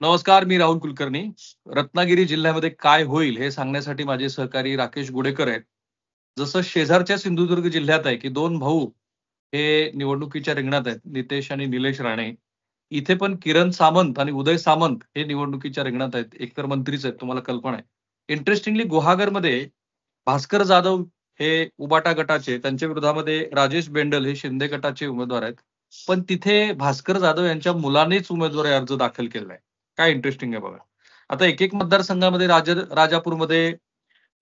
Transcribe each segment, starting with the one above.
नमस्कार, मी राहुल कुलकर्णी. रत्नागिरी जिल्ह्यामध्ये काय होईल हे सांगण्यासाठी माझे सहकारी राकेश गुडेकर आहेत. जसं शेजारच्या सिंधुदुर्ग जिल्ह्यात आहे, की 2 भाऊ हे निवडणुकीच्या रिंगणात आहेत, नितेश आणि निलेश राणे. इथे पण किरण सामंत आणि उदय सामंत हे निवडणुकीच्या रिंगणात आहेत. एकतर मंत्रीच आहेत, तुम्हाला कल्पना आहे. इंटरेस्टिंगली गुहागरमध्ये भास्कर जाधव हे उबाटा गटाचे, त्यांच्या विरोधामध्ये राजेश बेंडल हे शिंदे गटाचे उमेदवार आहेत. पण तिथे भास्कर जाधव यांच्या मुलानेच उमेदवारी अर्ज दाखल केलेला आहे. काय इंटरेस्टिंग आहे बघा. आता एक मतदारसंघामध्ये राजापूरमध्ये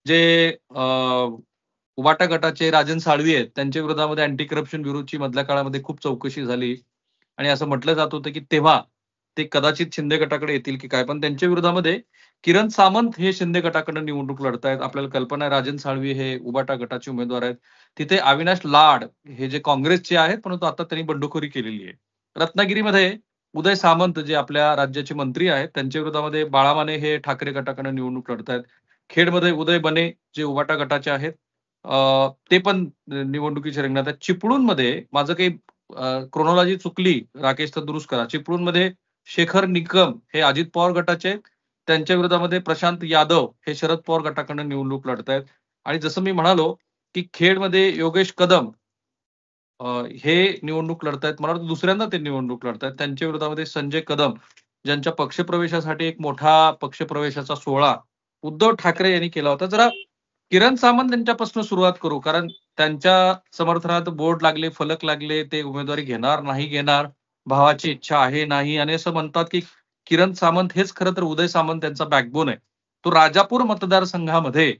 जे उबाटा गटाचे राजन साळवी आहेत, त्यांच्या विरोधामध्ये अँटी करप्शन ब्युरोची मधल्या काळामध्ये खूप चौकशी झाली आणि असं म्हटलं जात होतं, की तेव्हा ते कदाचित शिंदे गटाकडे येतील की काय. पण त्यांच्या विरोधामध्ये किरण सामंत हे शिंदे गटाकडे निवडणूक लढतायत. आपल्याला कल्पना आहे राजन साळवी हे उबाटा गटाचे उमेदवार आहेत. तिथे अविनाश लाड हे जे काँग्रेसचे आहेत, परंतु आता त्यांनी बंडखोरी केलेली आहे. रत्नागिरीमध्ये उदय सामंत जे आपल्या राज्याचे मंत्री आहेत, त्यांच्या विरोधामध्ये बाळा माने हे ठाकरे गटाकडे निवडणूक लढतायत. खेडमध्ये उदय बने जे उबाटा गटाचे आहेत, ते पण निवडणुकीच्या रिंगणात आहेत. चिपळूणमध्ये माझं काही क्रोनॉलॉजी चुकली, राकेश तर दुरुस्त करा. चिपळूणमध्ये शेखर निकम हे अजित पवार गटाचे आहेत. त्यांच्या विरोधामध्ये प्रशांत यादव हे शरद पवार गटाकडून निवडणूक लढतायत. आणि जसं मी म्हणालो, की खेडमध्ये योगेश कदम हे निवडणूक लढतायत. मला वाटतं दुसऱ्यांदा ते निवडणूक लढतायत. त्यांच्या विरोधामध्ये संजय कदम, ज्यांच्या पक्षप्रवेशासाठी एक मोठा पक्षप्रवेशाचा सोहळा उद्धव ठाकरे यांनी केला होता. जरा किरण सामंत यांच्यापासून सुरुवात करू, कारण त्यांच्या समर्थनात बोर्ड लागले, फलक लागले, ते उमेदवारी घेणार, नाही घेणार, भावाची इच्छा आहे, नाही आणि असं म्हणतात, की किरण सामंत हेच खरं तर उदय सामंत यांचा बॅकबोन आहे. तो राजापूर मतदारसंघामध्ये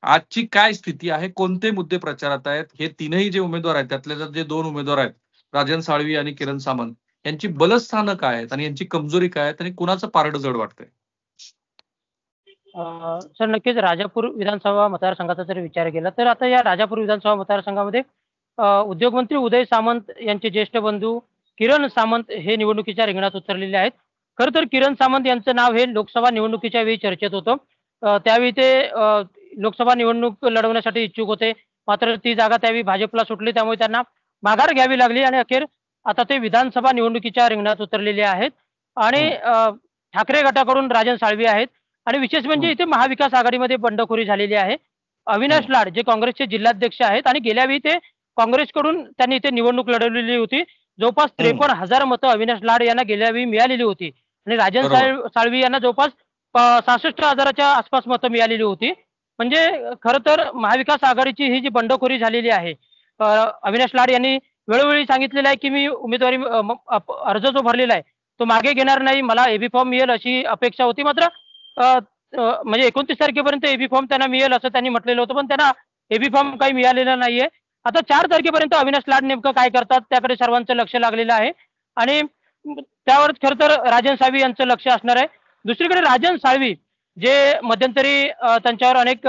आजची काय स्थिती आहे, कोणते मुद्दे प्रचारात आहेत, हे तीनही जे उमेदवार आहेत, त्यातले जे 2 उमेदवार आहेत, राजन साळवी आणि किरण सामंत, यांची बलस्थानं काय आहेत आणि यांची कमजोरी काय आहेत आणि कुणाचं पारडं जड वाटतंय? सर नक्कीच राजापूर विधानसभा मतदारसंघाचा जर विचार केला तर आता या राजापूर विधानसभा मतदारसंघामध्ये उद्योगमंत्री उदय सामंत यांचे ज्येष्ठ बंधू किरण सामंत हे निवडणुकीच्या रिंगणात उतरलेले आहेत. खरं तर किरण सामंत यांचं नाव हे लोकसभा निवडणुकीच्या वेळी चर्चेत होतं. त्यावेळी ते लोकसभा निवडणूक लढवण्यासाठी इच्छुक होते. मात्र ती जागा त्यावेळी भाजपला सुटली, त्यामुळे त्यांना माघार घ्यावी लागली आणि अखेर आता ते विधानसभा निवडणुकीच्या रिंगणात उतरलेले आहेत. आणि हं, ठाकरे गटाकडून राजन साळवी आहेत. आणि विशेष म्हणजे हं, इथे महाविकास आघाडीमध्ये बंडखोरी झालेली आहे. अविनाश हं, लाड जे काँग्रेसचे जिल्हाध्यक्ष आहेत आणि गेल्या वेळी ते काँग्रेसकडून त्यांनी इथे निवडणूक लढवलेली होती. जवळपास हं. 53,000 मतं अविनाश लाड यांना गेल्या वेळी मिळालेली होती आणि राजन बरोबर. साळवी यांना जवळपास 66,000च्या आसपास मतं मिळालेली होती. म्हणजे खरं तर महाविकास आघाडीची ही जी बंडखोरी झालेली आहे. अविनाश लाड यांनी वेळोवेळी सांगितलेलं आहे, की मी उमेदवारी अर्ज जो भरलेला आहे तो मागे घेणार नाही. मला एबी फॉर्म मिळेल अशी अपेक्षा होती. मात्र अ, म्हणजे 29 तारखेपर्यंत एबी फॉर्म त्यांना मिळेल असं त्यांनी म्हटलेलं होतं, पण त्यांना एबी फॉर्म काही मिळालेला नाहीये. आता 4 तारखेपर्यंत अविनाश लाड नेमकं काय करतात त्याकडे सर्वांचं लक्ष लागलेलं आहे आणि त्यावर खरं तर राजन साळवी यांचं लक्ष असणार आहे. दुसरीकडे राजन साळवी जे मध्यंतरी त्यांच्यावर अनेक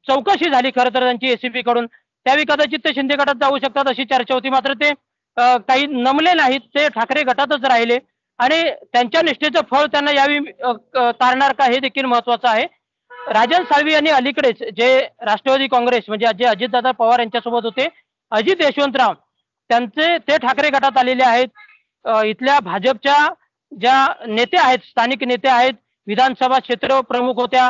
चौकशी झाली खरं तर त्यांची एसीबी कडून. त्यावेळी कदाचित ते शिंदे गटात जाऊ शकतात अशी चर्चा होती. मात्र ते काही नमले नाहीत. ते ठाकरे गटातच राहिले आणि त्यांच्या निष्ठेचं फळ त्यांना यावी तारणार का हे देखील महत्वाचं आहे. राजन साळवी यांनी अलीकडेच जे राष्ट्रवादी काँग्रेस म्हणजे जे अजितदादा पवार यांच्यासोबत होते, अजित यशवंतराव त्यांचे ते ठाकरे गटात आलेले आहेत. इथल्या भाजपच्या ज्या नेत्या आहेत, स्थानिक नेत्या आहेत, विधानसभा क्षेत्र प्रमुख होत्या,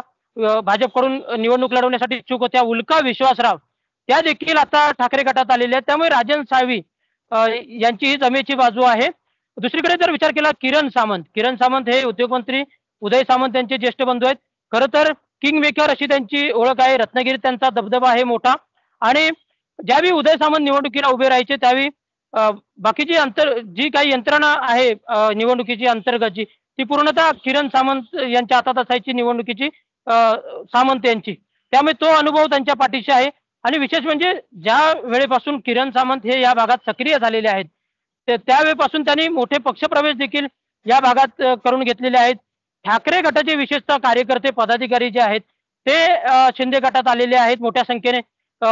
भाजपकडून निवडणूक लढवण्यासाठी इच्छुक होत्या, उल्का विश्वासराव त्या देखील आता ठाकरे गटात आलेल्या आहेत. त्यामुळे राजन साळवी यांची ही जमेची बाजू आहे. दुसरीकडे जर विचार केला किरण सामंत हे उद्योगमंत्री उदय सामंत यांचे ज्येष्ठ बंधू आहेत. खरं तर किंग मेकर अशी त्यांची ओळख आहे. रत्नागिरीत त्यांचा दबदबा आहे मोठा. आणि ज्यावेळी उदय सामंत निवडणुकीला उभे राहायचे त्यावेळी बाकीची जी काही यंत्रणा आहे निवडणुकीची अंतर्गतची ती पूर्णतः किरण सामंत यांच्या हातात असायची निवडणुकीची, सामंत यांची. त्यामुळे तो अनुभव त्यांच्या पाठीशी आहे. आणि विशेष म्हणजे ज्या वेळेपासून किरण सामंत हे या भागात सक्रिय झालेले आहेत त्यावेळेपासून त्यांनी मोठे पक्षप्रवेश देखील या भागात करून घेतलेले आहेत. ठाकरे गटाचे विशेषतः कार्यकर्ते पदाधिकारी जे आहेत ते शिंदे गटात आलेले आहेत मोठ्या संख्येने.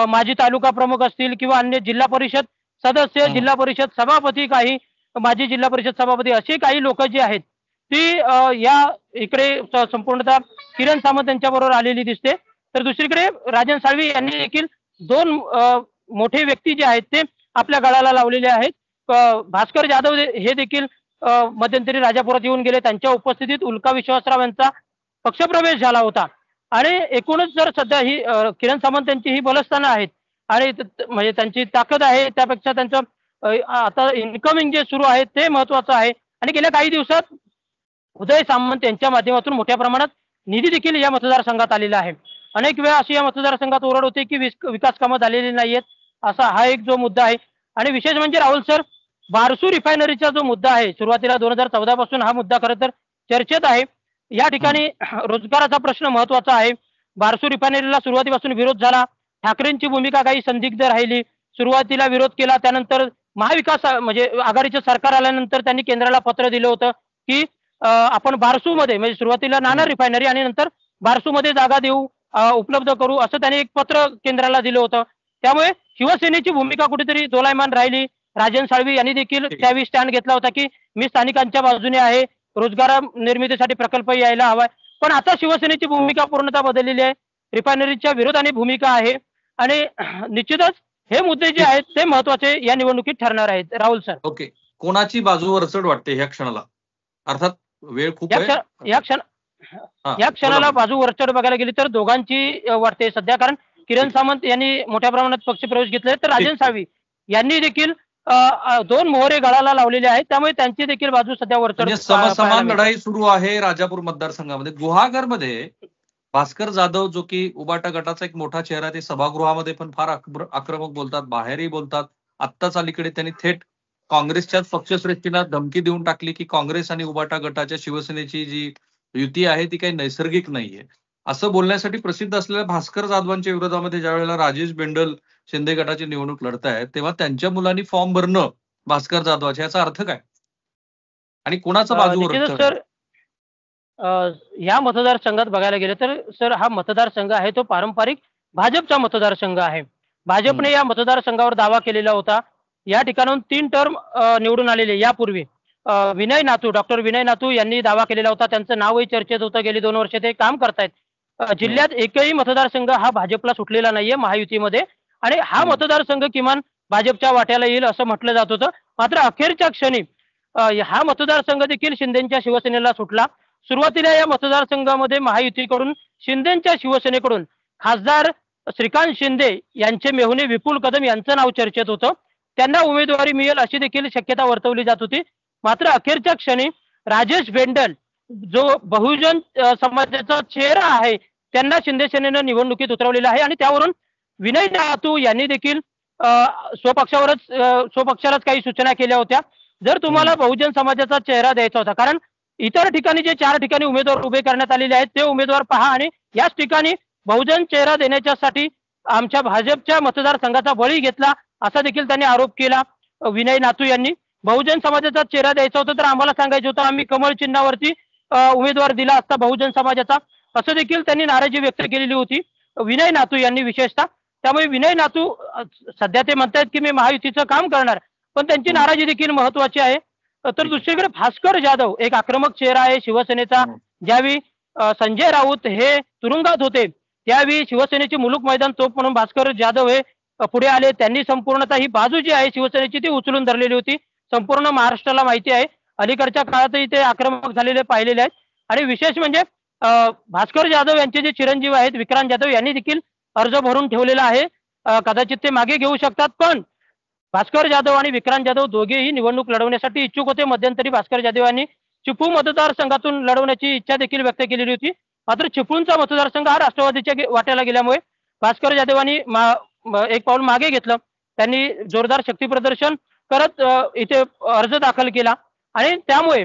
माजी तालुका प्रमुख असतील किंवा अन्य जिल्हा परिषद सदस्य, हं. जिल्हा परिषद सभापती, काही माजी जिल्हा परिषद सभापती अशी काही लोक जी आहेत ती या इकडे संपूर्णतः किरण सामंत यांच्याबरोबर आलेली दिसते. तर दुसरीकडे राजन साळवी यांनी देखील 2 मोठे व्यक्ती जे आहेत ते आपल्या गळाला लावलेले आहेत. भास्कर जाधव हे देखील मध्यंतरी राजापुरात येऊन गेले. त्यांच्या उपस्थितीत उल्का विश्वासराव यांचा पक्षप्रवेश झाला होता. आणि एकूणच जर सध्या ही किरण सामंत यांची ही बलस्थानं आहेत आणि म्हणजे त्यांची ताकद आहे, त्यापेक्षा त्यांचं आता इन्कमिंग जे सुरू आहे ते महत्वाचं आहे. आणि गेल्या काही दिवसात उदय सामंत यांच्या माध्यमातून मोठ्या प्रमाणात निधी देखील या मतदारसंघात आलेला आहे. अनेक वेळा अशी या मतदारसंघात ओरड होते की विकास कामं झालेली नाहीयेत, असा हा एक जो मुद्दा आहे. आणि विशेष म्हणजे राहुल सर, बारसू रिफायनरीचा जो मुद्दा आहे, सुरुवातीला 2014 पासून हा मुद्दा खरं तर चर्चेत आहे. या ठिकाणी रोजगाराचा प्रश्न महत्वाचा आहे. बारसू रिफायनरीला सुरुवातीपासून विरोध झाला. ठाकरेंची भूमिका काही संदिग्ध राहिली. सुरुवातीला विरोध केला, त्यानंतर महाविकास म्हणजे आघाडीचं सरकार आल्यानंतर त्यांनी केंद्राला पत्र दिलं होतं की आपण बारसूमध्ये म्हणजे सुरुवातीला नाणार रिफायनरी आणि नंतर बारसूमध्ये जागा देऊ, उपलब्ध करू, असं त्यांनी एक पत्र केंद्राला दिलं होतं. त्यामुळे शिवसेनेची भूमिका कुठेतरी दोलायमान राहिली. राजन साळवी यांनी देखील त्यावेळी स्टँड घेतला होता की मी स्थानिकांच्या बाजूने आहे, रोजगार निर्मितीसाठी प्रकल्प यायला हवाय. पण आता शिवसेनेची भूमिका पूर्णतः बदललेली आहे. रिफायनरीच्या विरोधाने भूमिका आहे. आणि निश्चितच हे मुद्दे जे आहेत ते महत्वाचे या निवडणुकीत ठरणार आहेत. राहुल सर, ओके, कोणाची बाजू वरचढ वाटते ह्या क्षणाला? अर्थात वेळ खूप आहे. या क्षणाला बाजू वरचढ बघायला गेली तर दोघांची वाटते सध्या. कारण किरण सामंत यांनी मोठ्या प्रमाणात पक्षप्रवेश घेतले, तर राजन साळवी यांनी देखील 2 मोहरे गळाला लावलेले आहेत. त्यामुळे त्यांची देखील बाजू सध्या वरचढ. म्हणजे समसमान लढाई सुरू आहे राजापूर मतदारसंघामध्ये. गुहागरमध्ये भास्कर जाधव, जो की उबाटा गटाचा एक मोठा चेहरा, ते सभागृहामध्ये पण फार आक्रमक बोलतात, बाहेरही बोलतात. आत्ताच अलीकडे त्यांनी थेट काँग्रेसच्याच पक्षश्रेष्ठींना धमकी देऊन टाकली की काँग्रेस आणि उबाटा गटाच्या शिवसेनेची जी युती आहे ती काही नैसर्गिक नाहीये, असं बोलण्यासाठी प्रसिद्ध असलेल्या भास्कर जाधवांच्या विरोधामध्ये ज्यावेळेला राजेश बेंडल शिंदे गटाची निवडणूक लढतायत, तेव्हा त्यांच्या मुलांनी फॉर्म भरणं भास्कर जाधवाच्या, याचा अर्थ काय आणि कोणाचा बाजूवर? सर, या मतदारसंघात बघायला गेलं तर सर, हा मतदारसंघ आहे तो पारंपरिक भाजपचा मतदारसंघ आहे. भाजपने या मतदारसंघावर दावा केलेला होता. या ठिकाणाहून 3 टर्म निवडून आलेले यापूर्वी विनय नातू, डॉक्टर विनय नातू यांनी दावा केलेला होता. त्यांचं नावही चर्चेत होतं. गेली 2 वर्ष ते काम करतायत. जिल्ह्यात एकही मतदारसंघ हा भाजपला सुटलेला नाहीये महायुतीमध्ये. आणि हा मतदारसंघ किमान भाजपच्या वाट्याला येईल असं म्हटलं जात होतं. मात्र अखेरच्या क्षणी हा मतदारसंघ देखील शिंदेच्या शिवसेनेला सुटला. सुरुवातीला या मतदारसंघामध्ये महायुतीकडून शिंदेच्या शिवसेनेकडून खासदार श्रीकांत शिंदे यांचे मेहुणे विपुल कदम यांचं नाव चर्चेत होतं. त्यांना उमेदवारी मिळेल अशी देखील शक्यता वर्तवली जात होती. मात्र अखेरच्या क्षणी राजेश बेंडल, जो बहुजन समाजाचा चेहरा आहे, त्यांना शिंदे सेनेनं निवडणुकीत उतरवलेला आहे. आणि त्यावरून विनय नातू यांनी देखील स्वपक्षालाच काही सूचना केल्या होत्या. जर तुम्हाला बहुजन समाजाचा चेहरा द्यायचा होता, कारण इतर ठिकाणी जे 4 ठिकाणी उमेदवार उभे करण्यात आलेले आहेत ते उमेदवार पहा आणि याच ठिकाणी बहुजन चेहरा देण्याच्यासाठी आमच्या भाजपच्या मतदारसंघाचा बळी घेतला, असा देखील त्यांनी आरोप केला. विनय नातू यांनी बहुजन समाजाचा चेहरा द्यायचा होता तर आम्हाला सांगायचं होतं, आम्ही कमळ चिन्हावरती उमेदवार दिला असता बहुजन समाजाचा, असं देखील त्यांनी नाराजी व्यक्त केलेली होती विनय नातू यांनी विशेषतः. त्यामुळे विनय नातू सध्या ते म्हणतायत की मी महायुतीचं काम करणार, पण त्यांची नाराजी देखील महत्वाची आहे. तर दुसरीकडे भास्कर जाधव एक आक्रमक चेहरा आहे शिवसेनेचा. ज्यावेळी संजय राऊत हे तुरुंगात होते त्यावेळी शिवसेनेची मुलूक मैदान तोप म्हणून भास्कर जाधव हे पुढे आले. त्यांनी संपूर्णतः ही बाजू जी आहे शिवसेनेची ती उचलून धरलेली होती. संपूर्ण महाराष्ट्राला माहिती आहे. अलीकडच्या काळातही ते आक्रमक झालेले पाहिलेले आहेत. आणि विशेष म्हणजे भास्कर जाधव यांचे जे चिरंजीव आहेत विक्रांत जाधव यांनी देखील अर्ज भरून ठेवलेला आहे. कदाचित ते मागे घेऊ शकतात, पण भास्कर जाधव आणि विक्रांत जाधव दोघेही निवडणूक लढवण्यासाठी इच्छुक होते. मध्यंतरी भास्कर जाधव यांनी चिपळूण मतदारसंघातून लढवण्याची इच्छा देखील व्यक्त केलेली होती. मात्र चिपळूणचा मतदारसंघ हा राष्ट्रवादीच्या वाट्याला गेल्यामुळे भास्कर जाधवांनी एक पाऊल मागे घेतलं. त्यांनी जोरदार शक्ती प्रदर्शन करत इथे अर्ज दाखल केला. आणि त्यामुळे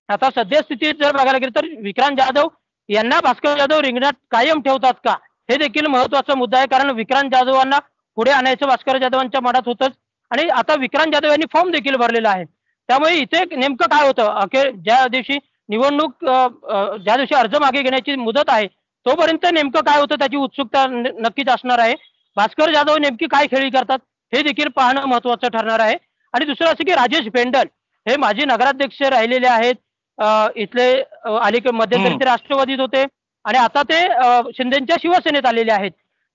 आता सद्यस्थितीत जर बघायला गेलं तर विक्रांत जाधव यांना भास्कर जाधव रिंगणात कायम ठेवतात का, हे देखील महत्वाचा मुद्दा आहे. कारण विक्रांत जाधवांना पुढे आणायचं भास्कर जाधवांच्या मनात होतंच. आणि आता विक्रांत जाधव यांनी फॉर्म देखील भरलेला आहे. त्यामुळे इथे नेमकं काय होतं, अखेर ज्या दिवशी निवडणूक ज्या दिवशी अर्ज मागे घेण्याची मुदत आहे तोपर्यंत नेमकं काय होतं त्याची उत्सुकता नक्कीच असणार आहे. भास्कर जाधव नेमकी काय खेळी करतात हे देखील पाहणं महत्वाचं ठरणार आहे. आणि दुसरं असं की राजेश बेंडल हे माजी नगराध्यक्ष राहिलेले आहेत. इथले अलीकडे मध्यंतरी ते राष्ट्रवादीत होते आणि आता ते शिंदेच्या शिवसेनेत आलेले आहेत.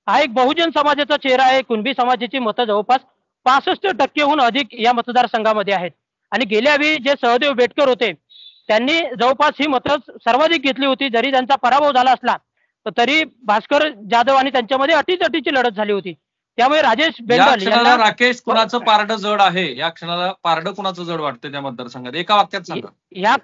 हा एक बहुजन समाजाचा चेहरा आहे. कुणबी समाजाची मतं जवळपास 65% अधिक या मतदारसंघामध्ये आहेत. आणि गेल्या वेळी जे सहदेव बेटकर होते त्यांनी जवळपास ही मतं सर्वाधिक घेतली होती. जरी त्यांचा पराभव झाला असला तरी भास्कर जाधव आणि त्यांच्यामध्ये अटीतटीची लढत झाली होती. त्यामुळे राजेश या बेंडल क्षणाला यांना राकेश कुणाचं पारडं जड आहे? या क्षणाला पारडं कुणाचं जड वाटतं त्या मतदारसंघात? एका वाक्यात सांगा. या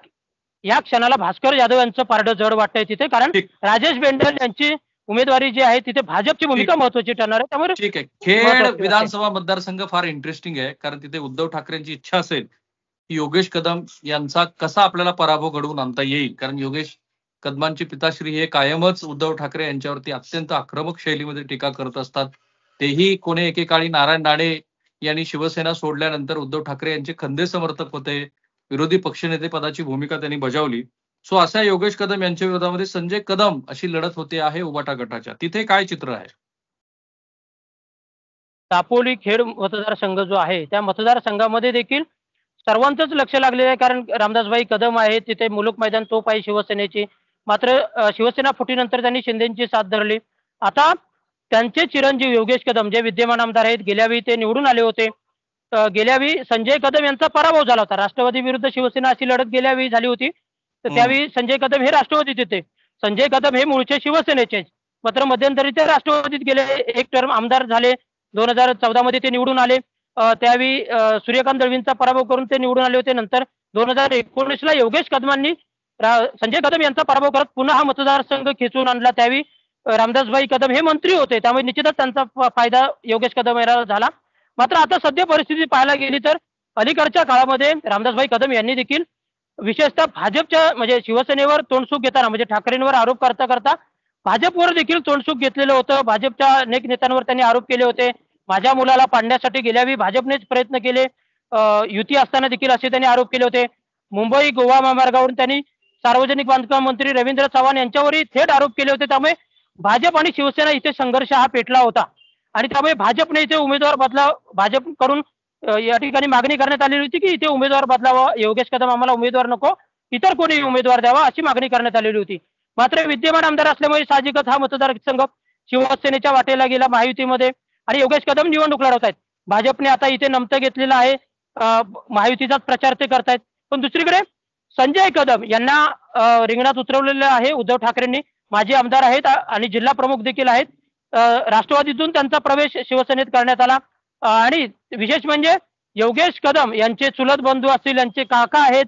या क्षणाला भास्कर जाधव यांचं पारडं जड वाटतंय तिथे, कारण ठीक राजेश बेंडल यांची उमेदवारी जी आहे तिथे भाजपची भूमिका ठीक महत्वाची ठरणार आहे. त्यामुळे ठीक आहे. खेड महत्वाची वाटते. विधानसभा मतदारसंघ फार इंटरेस्टिंग आहे, कारण तिथे उद्धव ठाकरेंची इच्छा असेल की योगेश कदम यांचा कसा आपल्याला पराभव घडवून आणता येईल, कारण योगेश कदमांची पिताश्री हे कायमच उद्धव ठाकरे यांच्यावरती अत्यंत आक्रमक शैलीमध्ये टीका करत असतात. तेही कोणी एकेकाळी नारायण राणे यांनी शिवसेना सोडल्यानंतर उद्धव ठाकरे यांचे खंदे समर्थक होते. विरोधी पक्षनेते पदाची भूमिका त्यांनी बजावली. सो अशा योगेश कदम यांच्या विरोधामध्ये संजय कदम अशी लढत होते आहे उबाटा गटाच्या. तिथे काय चित्र आहे? दापोली खेड मतदारसंघ जो आहे त्या मतदारसंघामध्ये देखील सर्वांचंच लक्ष लागलेलं आहे, कारण रामदासभाई कदम आहेत तिथे. मुलुक मैदान तोप आहे शिवसेनेची. मात्र शिवसेना फुटीनंतर त्यांनी शिंदेची साथ धरली. आता त्यांचे चिरंजीव योगेश कदम जे विद्यमान आमदार आहेत, गेल्यावेळी ते निवडून आले होते. गेल्यावेळी संजय कदम यांचा पराभव झाला होता. राष्ट्रवादी विरुद्ध शिवसेना अशी लढत गेल्यावेळी झाली होती. तर त्यावेळी संजय कदम हे राष्ट्रवादीत होते. संजय कदम हे मूळचे शिवसेनेचे, मात्र मध्यंतरी ते राष्ट्रवादीत गेले. एक टर्म आमदार झाले. 2014 मध्ये ते निवडून आले. त्यावेळी सूर्यकांत दळवींचा पराभव करून ते निवडून आले होते. नंतर 2019ला योगेश कदमांनी संजय कदम यांचा पराभव करत पुन्हा हा मतदारसंघ खेचून आणला. त्यावेळी रामदासभाई कदम हे मंत्री होते, त्यामुळे निश्चितच त्यांचा फायदा योगेश कदम यांना झाला. मात्र आता सध्या परिस्थिती पाहायला गेली तर अलीकडच्या काळामध्ये रामदासभाई कदम यांनी देखील विशेषतः भाजपच्या म्हणजे शिवसेनेवर तोंडसूक घेताना, म्हणजे ठाकरेंवर आरोप करता करता भाजपवर देखील तोंडसूक घेतलेलं होतं. भाजपच्या अनेक नेत्यांवर त्यांनी आरोप केले होते. माझ्या मुलाला पाडण्यासाठी गेल्यावेळी भाजपनेच प्रयत्न केले. युती असताना देखील असे त्यांनी आरोप केले होते. मुंबई गोवा महामार्गावरून त्यांनी सार्वजनिक बांधकाम मंत्री रवींद्र चव्हाण यांच्यावरही थेट आरोप केले होते. त्यामुळे भाजप आणि शिवसेना इथे संघर्ष हा पेटला होता आणि त्यामुळे भाजपने इथे उमेदवार बदलाव भाजपकडून या ठिकाणी मागणी करण्यात आलेली होती की इथे उमेदवार बदलावा, योगेश कदम आम्हाला उमेदवार नको, इतर कोणी उमेदवार द्यावा अशी मागणी करण्यात आलेली होती. मात्र विद्यमान आमदार असल्यामुळे साहजिकच हा मतदारसंघ शिवसेनेच्या वाटेला गेला महायुतीमध्ये आणि योगेश कदम निवडणूक लढवत आहेत. भाजपने आता इथे नमतं घेतलेलं आहे. महायुतीचाच प्रचार ते करतायत. पण दुसरीकडे संजय कदम यांना रिंगणात उतरवलेलं आहे उद्धव ठाकरेंनी. माजी आमदार आहेत आणि जिल्हा प्रमुख देखील आहेत. राष्ट्रवादीतून त्यांचा प्रवेश शिवसेनेत करण्यात आला आणि विशेष म्हणजे योगेश कदम यांचे चुलत बंधू असतील, यांचे काका आहेत,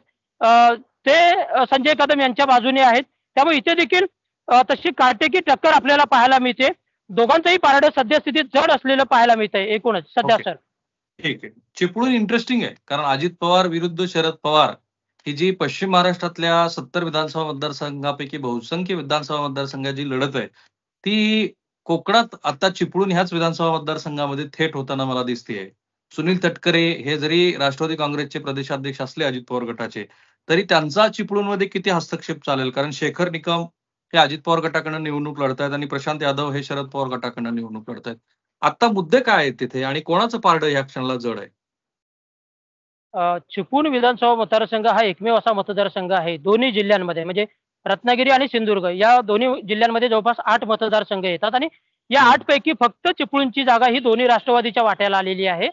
ते संजय कदम यांच्या बाजूने आहेत. त्यामुळे इथे देखील तशी काटेकी टक्कर आपल्याला पाहायला मिळते. दोघांचंही पारडं सद्यस्थितीत जड असलेलं पाहायला मिळतंय एकूणच सध्या. ओके. सर ठीक आहे. चिपळूण इंटरेस्टिंग आहे, कारण अजित पवार विरुद्ध शरद पवार ही जी पश्चिम महाराष्ट्रातल्या 70 विधानसभा मतदारसंघापैकी बहुसंख्य विधानसभा मतदारसंघाची लढत आहे, ती कोकणात आता चिपळूण ह्याच विधानसभा मतदारसंघामध्ये थेट होताना मला दिसतेय. सुनील तटकरे हे जरी राष्ट्रवादी काँग्रेसचे प्रदेशाध्यक्ष असले अजित पवार गटाचे, तरी त्यांचा चिपळूणमध्ये किती हस्तक्षेप चालेल? कारण शेखर निकम हे अजित पवार गटाकडनं निवडणूक लढतायत आणि प्रशांत यादव हे शरद पवार गटाकडनं निवडणूक लढतायत. आता मुद्दे काय आहेत तिथे आणि कोणाचं पारडं या क्षणाला जड आहे? चिपळूण विधानसभा मतदारसंघ हा एकमेव असा मतदारसंघ आहे दोन्ही जिल्ह्यांमध्ये, म्हणजे रत्नागिरी आणि सिंधुदुर्ग या दोन्ही जिल्ह्यांमध्ये जवळपास 8 मतदारसंघ येतात आणि या 8 पैकी फक्त चिपळूणची जागा ही दोन्ही राष्ट्रवादीच्या वाट्याला आलेली आहे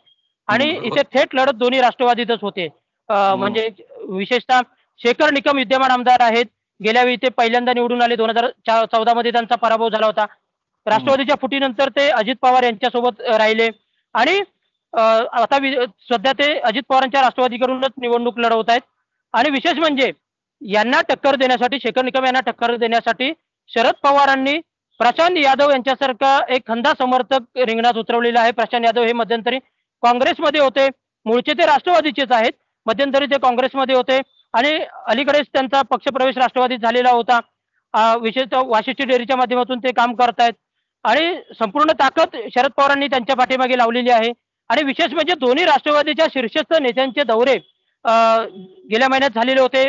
आणि बरोबर. इथे थेट लढत दोन्ही राष्ट्रवादीतच होते. म्हणजे विशेषतः शेखर निकम विद्यमान आमदार आहेत. गेल्या वेळी ते पहिल्यांदा निवडून आले. 2014 मध्ये त्यांचा पराभव झाला होता. राष्ट्रवादीच्या फुटीनंतर ते अजित पवार यांच्यासोबत राहिले आणि आता सध्या ते अजित पवारांच्या राष्ट्रवादीकडूनच निवडणूक लढवत आहेत. आणि विशेष म्हणजे यांना टक्कर देण्यासाठी, शेखर निकम यांना टक्कर देण्यासाठी शरद पवारांनी प्रशांत यादव यांच्यासारखा एक खंदा समर्थक रिंगणात उतरवलेला आहे. प्रशांत यादव हे मध्यंतरी काँग्रेसमध्ये होते, मूळचे ते राष्ट्रवादीचेच आहेत. मध्यंतरी ते काँग्रेसमध्ये होते आणि अलीकडेच त्यांचा पक्षप्रवेश राष्ट्रवादीत झालेला होता. विशेषतः वाशिष्ठी डेअरीच्या माध्यमातून ते काम करतायत आणि संपूर्ण ताकद शरद पवारांनी त्यांच्या पाठीमागे लावलेली आहे. आणि विशेष म्हणजे दोन्ही राष्ट्रवादीच्या शीर्षस्थ नेत्यांचे दौरे गेल्या महिन्यात झालेले होते.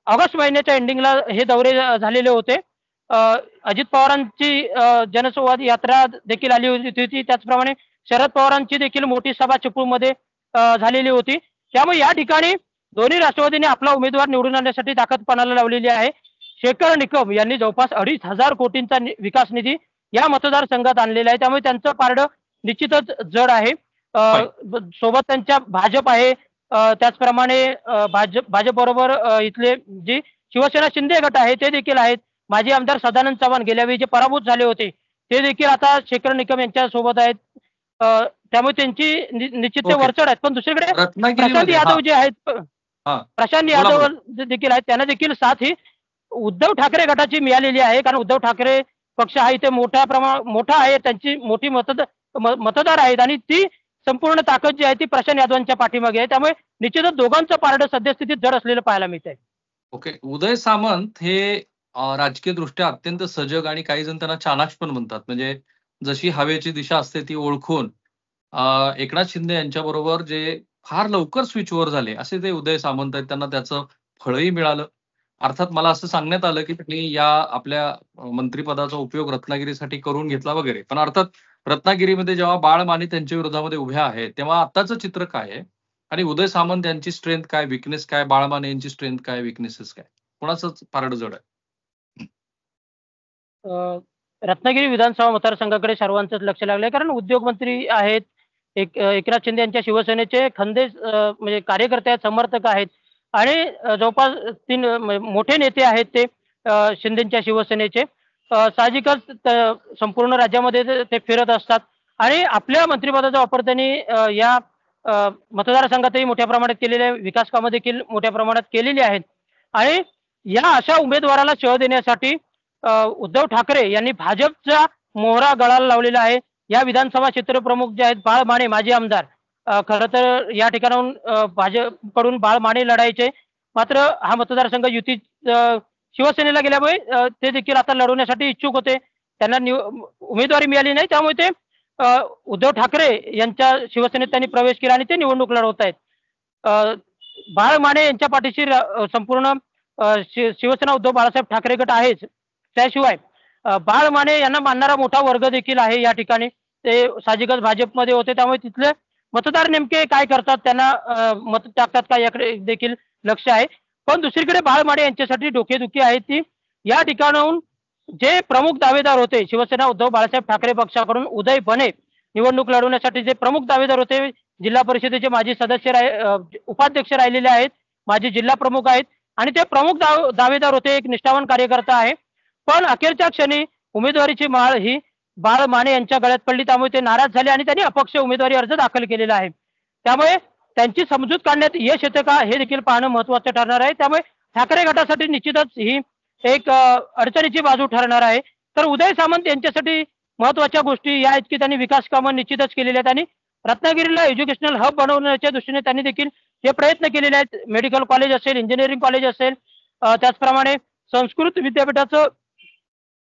ऑगस्ट महिन्याच्या एंडिंगला हे दौरे झालेले होते. अजित पवारांची जनसंवाद यात्रा देखील आली होती. त्याचप्रमाणे शरद पवारांची देखील मोठी सभा चिपळूणमध्ये झालेली होती. त्यामुळे या ठिकाणी दोन्ही राष्ट्रवादीने आपला उमेदवार निवडून आणण्यासाठी ताकद पणाला लावलेली आहे. शेखर निकम यांनी जवळपास 2,500 कोटींचा विकास निधी या मतदारसंघात आणलेला आहे. त्यामुळे त्यांचं पारडं निश्चितच जड आहे. सोबत त्यांच्या भाजप आहे, त्याचप्रमाणे भाजपबरोबर इथले जे शिवसेना शिंदे गट आहे ते देखील आहेत. माजी आमदार सदानंद चव्हाण गेल्या वेळी जे पराभूत झाले होते ते देखील आता शेखर निकम यांच्या सोबत आहेत. त्यामुळे त्यांची निश्चित ते ओके. वरचढ आहेत. पण दुसरीकडे प्रशांत रत्नागिरीमध्ये यादव जे आहेत, हा प्रशांत बोला यादव बोला. देखील आहेत, त्यांना देखील साथ ही उद्धव ठाकरे गटाची मिळालेली आहे. कारण उद्धव ठाकरे पक्ष हा इथे मोठा आहे, त्यांची मोठी मतदार आहेत आणि ती संपूर्ण ताकद जी आहे ती प्रशांत यादवांच्या पाठीमागे आहे. त्यामुळे निश्चितच दोघांचं पारडं सद्यस्थितीत जड असलेलं पाहायला मिळतंय. ओके. उदय सामंत हे राजकीय दृष्ट्या अत्यंत सजग आणि काही जण त्यांना चाणाक्ष पण म्हणतात. म्हणजे जशी हवेची दिशा असते ती ओळखून एकनाथ शिंदे यांच्याबरोबर जे फार लवकर स्विचओव्हर झाले असे ते उदय सामंत आहेत. त्यांना त्याचं फळही मिळालं. अर्थात मला असं सांगण्यात आलं की त्यांनी या आपल्या मंत्रिपदाचा उपयोग रत्नागिरीसाठी करून घेतला वगैरे. पण अर्थात रत्नागिरीमध्ये जेव्हा बाळ माने त्यांच्या विरोधामध्ये उभ्या आहेत तेव्हा आताचं चित्र काय आहे आणि उदय सामंत यांची स्ट्रेंथ काय, विकनेस काय, बाळ माने यांची स्ट्रेंथ काय, विकनेसेस काय, कोणाचं पारड जड आहे? अ, रत्नागिरी विधानसभा मतदारसंघाकडे सर्वांचंच लक्ष लागलंय. कारण उद्योगमंत्री आहेत, एकनाथ शिंदे यांच्या शिवसेनेचे म्हणजे कार्यकर्ते आहेत, समर्थक आहेत आणि जवळपास 3 मोठे नेते आहेत ते शिंदेच्या शिवसेनेचे. साहजिकच संपूर्ण राज्यामध्ये ते फिरत असतात आणि आपल्या मंत्रिपदाचा वापर त्यांनी या मतदारसंघातही मोठ्या प्रमाणात केलेले आहे. विकास कामं देखील मोठ्या प्रमाणात केलेली आहेत आणि या अशा उमेदवाराला शह देण्यासाठी उद्धव ठाकरे यांनी भाजपचा मोहरा गळाला लावलेला आहे. या विधानसभा क्षेत्रप्रमुख जे आहेत बाळ माने माजी आमदार, खरं तर या ठिकाणाहून भाजपकडून बाळ माने लढायचे. मात्र हा मतदारसंघ युती शिवसेनेला गेल्यामुळे ते देखील आता लढवण्यासाठी इच्छुक होते. त्यांना उमेदवारी मिळाली नाही, त्यामुळे ते उद्धव ठाकरे यांच्या शिवसेनेत त्यांनी प्रवेश केला आणि ते निवडणूक लढवत आहेत. बाळ माने यांच्या पाठीशी संपूर्ण शिवसेना उद्धव बाळासाहेब ठाकरे गट आहेच. त्याशिवाय बाळ माने यांना मानणारा मोठा वर्ग देखील आहे या ठिकाणी. ते साहजिकच भाजपमध्ये होते, त्यामुळे तिथले मतदार नेमके काय करतात, त्यांना मत टाकतात का याकडे देखील लक्ष आहे. पण दुसरीकडे बाळ माने यांच्यासाठी डोकेदुखी आहे ती या ठिकाणाहून जे प्रमुख दावेदार होते शिवसेना उद्धव बाळासाहेब ठाकरे पक्षाकडून उदय बने निवडणूक लढवण्यासाठी जे प्रमुख दावेदार होते, जिल्हा परिषदेचे माजी उपाध्यक्ष राहिलेले आहेत, माजी जिल्हा प्रमुख आहेत आणि ते प्रमुख दावेदार होते. एक निष्ठावान कार्यकर्ता आहे. पण अखेरच्या क्षणी उमेदवारीची माळ ही बाळ माने यांच्या गळ्यात पडली, त्यामुळे ते नाराज झाले आणि त्यांनी अपक्ष उमेदवारी अर्ज दाखल केलेला आहे. त्यामुळे त्यांची समजूत काढण्यात यश येतं का हे देखील पाहणं महत्वाचं ठरणार आहे. त्यामुळे ठाकरे गटासाठी निश्चितच ही एक अडचणीची बाजू ठरणार आहे. तर उदय सामंत यांच्यासाठी महत्वाच्या गोष्टी या आहेत की त्यांनी विकास कामं निश्चितच केलेली आहेत आणि रत्नागिरीला एज्युकेशनल हब बनवण्याच्या दृष्टीने त्यांनी देखील हे प्रयत्न केलेले आहेत. मेडिकल कॉलेज असेल, इंजिनिअरिंग कॉलेज असेल, त्याचप्रमाणे संस्कृत विद्यापीठाचं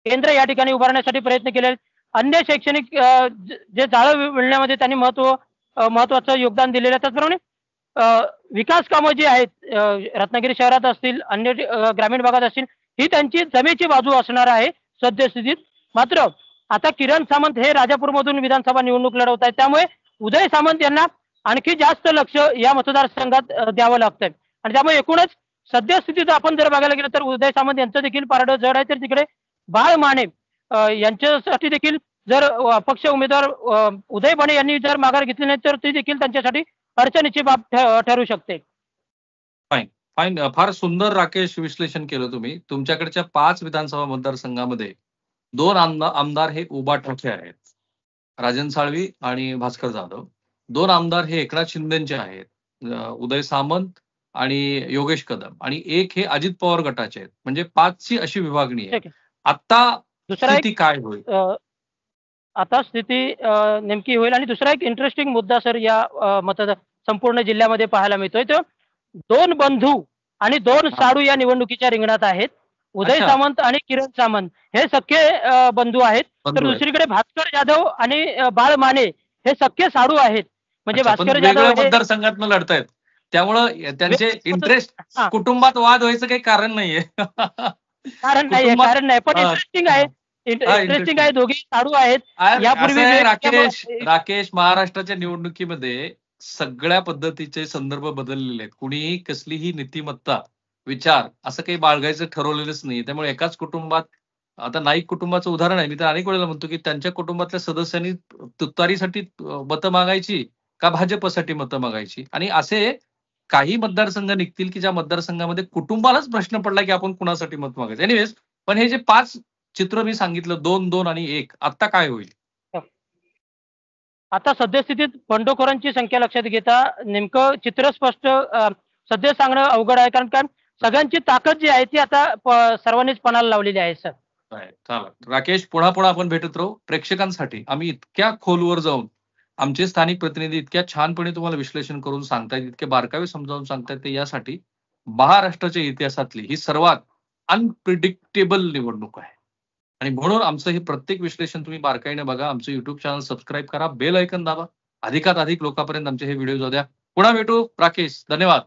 केंद्र या ठिकाणी उभारण्यासाठी प्रयत्न केले आहेत. अन्य शैक्षणिक जे जाळं विणण्यामध्ये त्यांनी महत्वाचं योगदान दिलेलं आहे. त्याचप्रमाणे विकास कामं जी आहेत रत्नागिरी शहरात असतील, अन्य ग्रामीण भागात असतील, ही त्यांची जमेची बाजू असणार आहे सद्यस्थितीत. मात्र आता किरण सामंत हे राजापूरमधून विधानसभा निवडणूक लढवत आहेत, त्यामुळे उदय सामंत यांना आणखी जास्त लक्ष या मतदारसंघात द्यावं लागतंय आणि त्यामुळे एकूणच सद्यस्थितीत आपण जर बघायला गेलं तर उदय सामंत यांचं देखील पारडं जड आहे. तर तिकडे बाळ माने यांच्यासाठी देखील जर अपक्ष उमेदवार उदय बने यांनी जर माघार घेतली नाही तर ती देखील त्यांच्यासाठी अडचणीची बाब ठरू शकते. Fine fine. फार सुंदर राकेश विश्लेषण केलं तुम्ही. तुमच्याकडच्या 5 विधानसभा मतदारसंघामध्ये 2 आमदार हे उबाठाचे आहेत, राजन साळवी आणि भास्कर जाधव. 2 आमदार हे एकनाथ शिंदेचे आहेत, उदय सामंत आणि योगेश कदम, आणि 1 हे अजित पवार गटाचे आहेत. म्हणजे 5 ची अशी विभागणी आहे. आता दुसरा स्थिती काय होईल? आता स्थिती नेमकी होईल आणि दुसरा एक इंटरेस्टिंग मुद्दा सर या संपूर्ण जिल्ह्यामध्ये पाहायला मिळतोय. तो 2 बंधू आणि 2 साडू या निवडणुकीच्या रिंगणात आहेत. उदय सामंत आणि किरण सामंत हे सख्खे बंधू आहेत. तर दुसरीकडे भास्कर जाधव आणि बाळ माने हे सख्खे साडू आहेत. म्हणजे भास्कर जाधव मतदारसंघातनं लढतायत, त्यामुळं त्यांचे इंटरेस्ट कुटुंबात वाद व्हायचं काही कारण नाहीये. कारण नाही, पण इंटरेस्टिंग आहे. दोघे साडू आहेत. यापूर्वी राकेश, महाराष्ट्राच्या निवडणुकीमध्ये सगळ्या पद्धतीचे संदर्भ बदललेले आहेत. कुणीही कसलीही नीतिमत्ता, विचार असं काही बाळगायचं ठरवलेलंच नाही. त्यामुळे एकाच कुटुंबात, आता नाईक कुटुंबाचं उदाहरण आहे, मी तर अनेक वेळेला म्हणतो की त्यांच्या कुटुंबातल्या सदस्यांनी तुतारीसाठी मतं मागायची का भाजपसाठी मतं मागायची, आणि असे काही मतदारसंघ निघतील की ज्या मतदारसंघामध्ये कुटुंबालाच प्रश्न पडला की आपण कुणासाठी मत मागायचं. एनिवेज, पण हे जे 5 चित्र मी सांगितलं 2, 2 आणि 1 आता काय होईल? आता सद्यस्थितीत बंडखोरांची संख्या लक्षात घेता नेमकं चित्र स्पष्ट सध्या सांगणं अवघड आहे, कारण कारण सगळ्यांची ताकद जी आहे ती आता सर्वांनीच पणाला लावलेली आहे सर. चला राकेश, पुन्हा पुन्हा आपण भेटत राहू. प्रेक्षकांसाठी आम्ही इतक्या खोलवर जाऊन आमचे स्थानिक प्रतिनिधी इतक्या छानपणे तुम्हाला विश्लेषण करून सांगतायत, इतके बारकावे समजावून सांगतायत, ते यासाठी महाराष्ट्राच्या इतिहासातली ही सर्वात अनप्रिडिक्टेबल निवडणूक आहे. आणि म्हणून आमचं हे प्रत्येक विश्लेषण तुम्ही बारकाईने बघा. आमचं युट्यूब चॅनल सबस्क्राईब करा, बेल ऐकन दाबा. अधिकात अधिक लोकांपर्यंत आमचे हे व्हिडिओ जाऊ द्या. पुन्हा भेटू. राकेश, धन्यवाद.